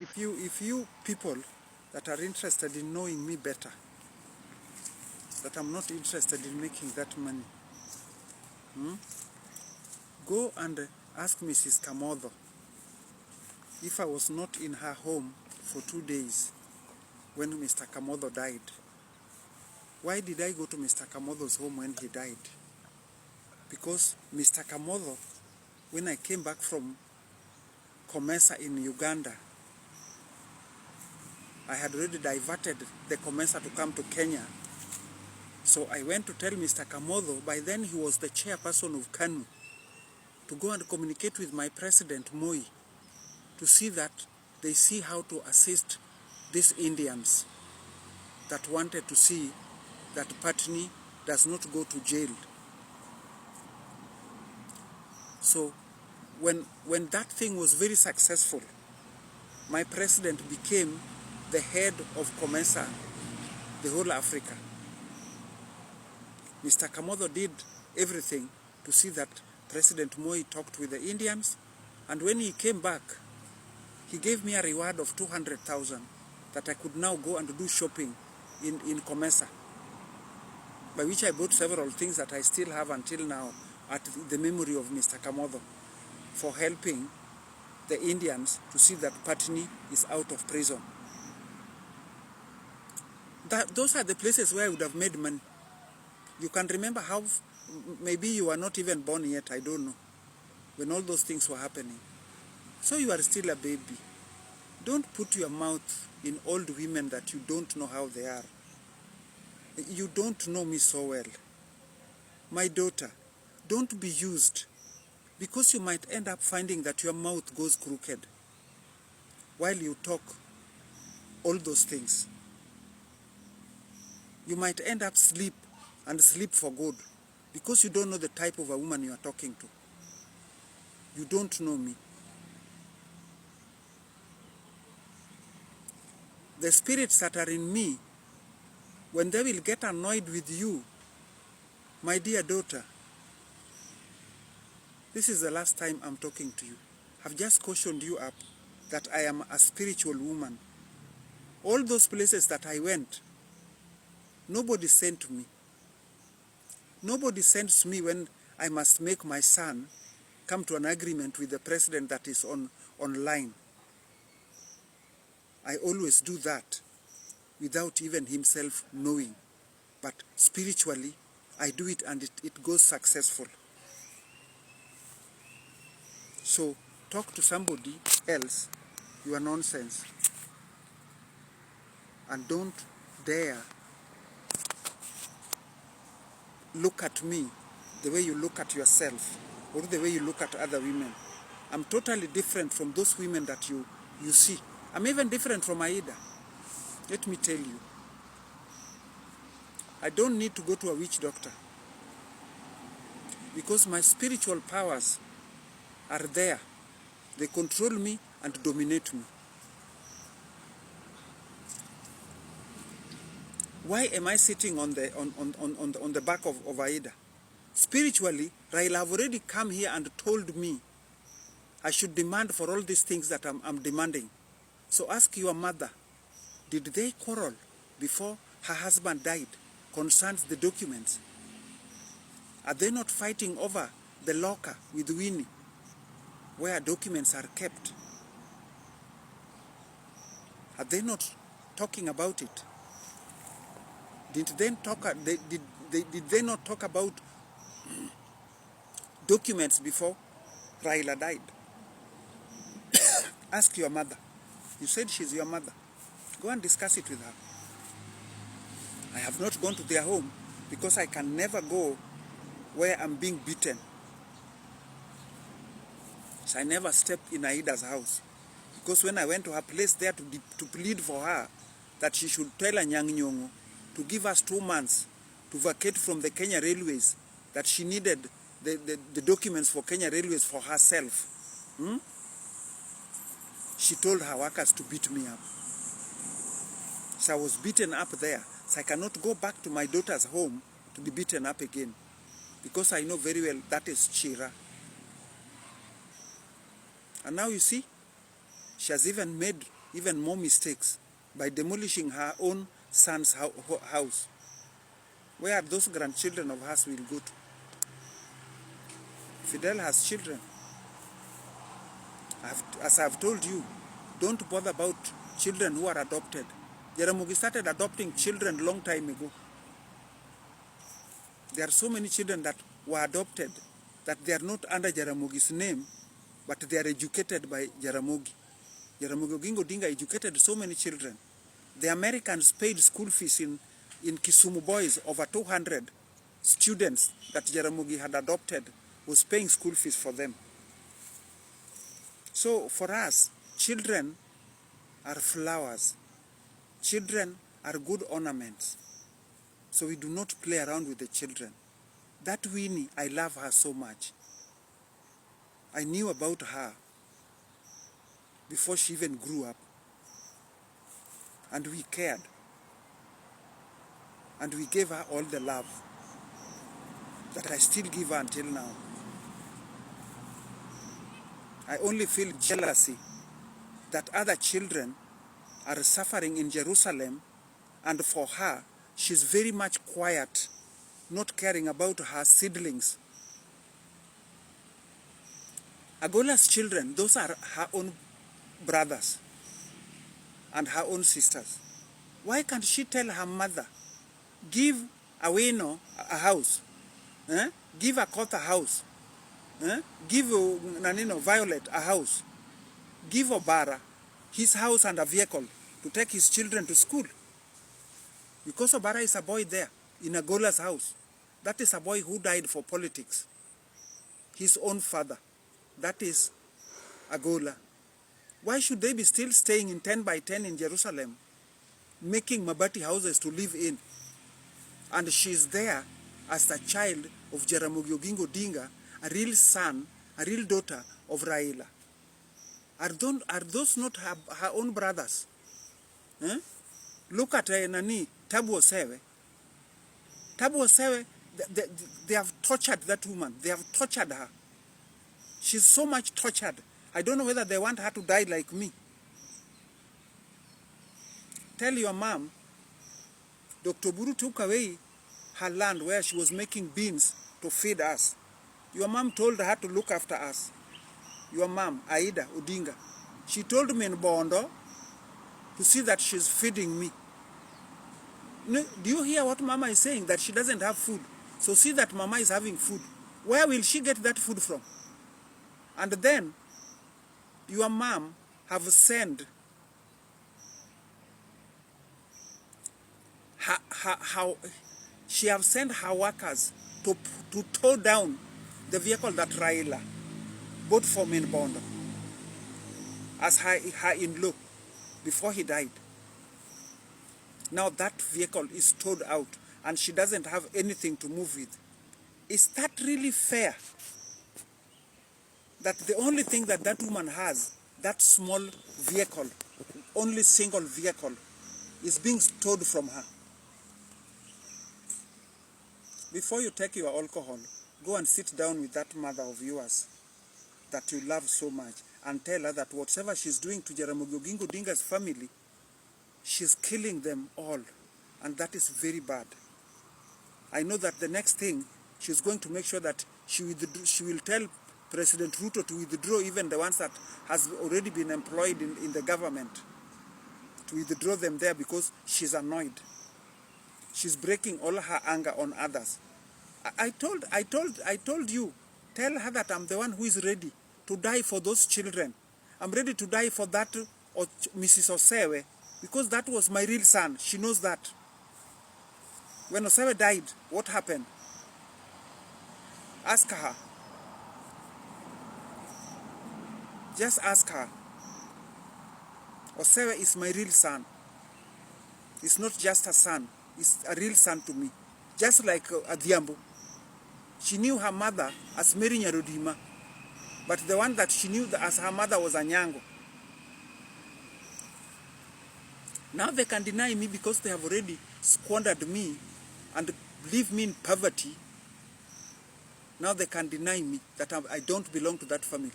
If you people that are interested in knowing me better, that I'm not interested in making that money, go and ask Mrs. Kamodho if I was not in her home for 2 days when Mr. Kamodho died. Why did I go to Mr. Kamodho's home when he died? Because Mr. Kamodho, when I came back from MPESA in Uganda, I had already diverted the MPESA to come to Kenya. So I went to tell Mr. Kamodho, by then he was the chairperson of KANU, to go and communicate with my president, Moi, to see that they see how to assist these Indians that wanted to see that Patni does not go to jail. So when that thing was very successful, my president became the head of MPESA, the whole Africa. Mr. Kamodho did everything to see that President Moi talked with the Indians, and when he came back, he gave me a reward of 200,000 that I could now go and do shopping in MPESA, by which I bought several things that I still have until now at the memory of Mr. Kamodho, for helping the Indians to see that Patni is out of prison. Those are the places where I would have made money. You can remember how, maybe you were not even born yet, I don't know, when all those things were happening. So you are still a baby. Don't put your mouth in old women that you don't know how they are. You don't know me so well. My daughter, don't be used, because you might end up finding that your mouth goes crooked while you talk all those things. You might end up sleep for good, because you don't know the type of a woman you are talking to. You don't know me. The spirits that are in me, when they will get annoyed with you, my dear daughter, this is the last time I'm talking to you. I've just cautioned you up that I am a spiritual woman. All those places that I went, nobody sent me. Nobody sends me when I must make my son come to an agreement with the president that is online. I always do that without even himself knowing. But spiritually, I do it, and it goes successful. So talk to somebody else your nonsense, and don't dare look at me the way you look at yourself, or the way you look at other women. I'm totally different from those women that you see. I'm even different from Aida. Let me tell you. I don't need to go to a witch doctor, because my spiritual powers are there. They control me and dominate me. Why am I sitting on the back of Aida? Spiritually, Raila have already come here and told me I should demand for all these things that I'm demanding. So ask your mother, did they quarrel before her husband died concerns the documents? Are they not fighting over the locker with Winnie, where documents are kept? Are they not talking about it? Did they not talk about documents before Raila died? Ask your mother. You said she's your mother. Go and discuss it with her. I have not gone to their home because I can never go where I'm being beaten. So I never stepped in Aida's house, because when I went to her place there to plead for her that she should tell Anyang' Nyong'o to give us 2 months to vacate from the Kenya Railways, that she needed the documents for Kenya Railways for herself. She told her workers to beat me up. So I was beaten up there. So I cannot go back to my daughter's home to be beaten up again, because I know very well that is Chira. And now you see, she has even made even more mistakes by demolishing her own son's house. Where those grandchildren of hers will go to? Fidel has children. As I've told you, don't bother about children who are adopted. Jaramogi started adopting children long time ago. There are so many children that were adopted that they are not under Jaramogi's name, but they are educated by Jaramogi. Jaramogi Oginga Odinga educated so many children. The Americans paid school fees in Kisumu Boys, over 200 students that Jaramogi had adopted was paying school fees for them. So for us, children are flowers. Children are good ornaments. So we do not play around with the children. That Winnie, I love her so much. I knew about her before she even grew up. And we cared. And we gave her all the love that I still give her until now. I only feel jealousy that other children are suffering in Jerusalem, and for her, she's very much quiet, not caring about her siblings. Agola's children, those are her own brothers and her own sisters. Why can't she tell her mother, give Aweno a house, give Akoth a house, give Violet a house, give Obara his house and a vehicle to take his children to school? Because Obara is a boy there in Agola's house. That is a boy who died for politics. His own father. That is Agola. Why should they be still staying in 10 by 10 in Jerusalem, making Mabati houses to live in? And she's there as the child of Jaramogi Oginga Odinga, a real son, a real daughter of Raila. Are those not her own brothers? Look at Tabu Osewe. Tabu Osewe, they have tortured that woman. They have tortured her. She's so much tortured. I don't know whether they want her to die like me. Tell your mom, Dr. Buru took away her land where she was making beans to feed us. Your mom told her to look after us. Your mom, Aida Odinga, she told me in Bondo to see that she's feeding me. Do you hear what Mama is saying? That she doesn't have food. So see that Mama is having food. Where will she get that food from? And then, your mom have sent she have sent her workers to tow down the vehicle that Raila bought from Bondo as her in-law before he died. Now that vehicle is towed out and she doesn't have anything to move with. Is that really fair? That the only thing that that woman has, that small vehicle, only single vehicle, is being towed from her. Before you take your alcohol, go and sit down with that mother of yours that you love so much and tell her that whatever she's doing to Jaramogi Oginga Odinga's family, she's killing them all, and that is very bad. I know that the next thing, she's going to make sure that she will tell President Ruto to withdraw even the ones that has already been employed in the government, to withdraw them there because she's annoyed. She's breaking all her anger on others. I told you, tell her that I'm the one who is ready to die for those children. I'm ready to die for that Mrs. Osewe, because that was my real son. She knows that. When Osewe died, what happened? Ask her. Just ask her. Osewe is my real son. It's not just a son. It's a real son to me. Just like Adhiambo. She knew her mother as Mary Nyarudima. But the one that she knew as her mother was Anyango. Now they can deny me because they have already squandered me and leave me in poverty. Now they can deny me that I don't belong to that family.